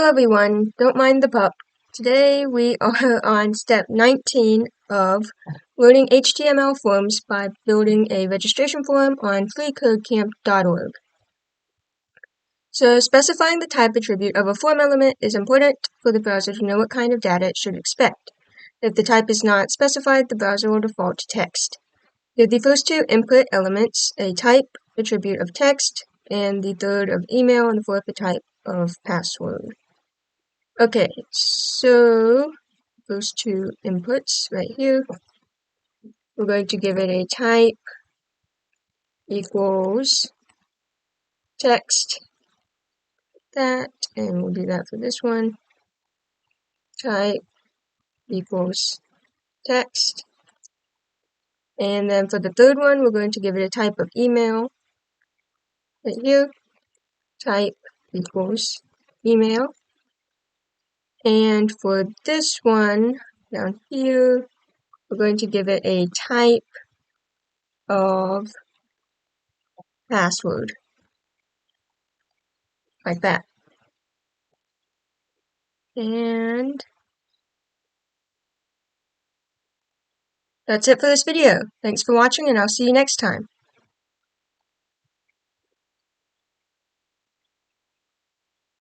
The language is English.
everyone, don't mind the pup. Today we are on step 19 of loading HTML forms by building a registration form on freecodecamp.org. So specifying the type attribute of a form element is important for the browser to know what kind of data it should expect. If the type is not specified, the browser will default to text. Give the first two input elements a type attribute of text, and the third of email, and the fourth a type of password. Okay, so those two inputs right here, we're going to give it a type equals text, that, and we'll do that for this one. Type equals text. And then for the third one, we're going to give it a type of email right here. Type equals email. And for this one down here, we're going to give it a type of password, like that. And that's it for this video. Thanks for watching, and I'll see you next time.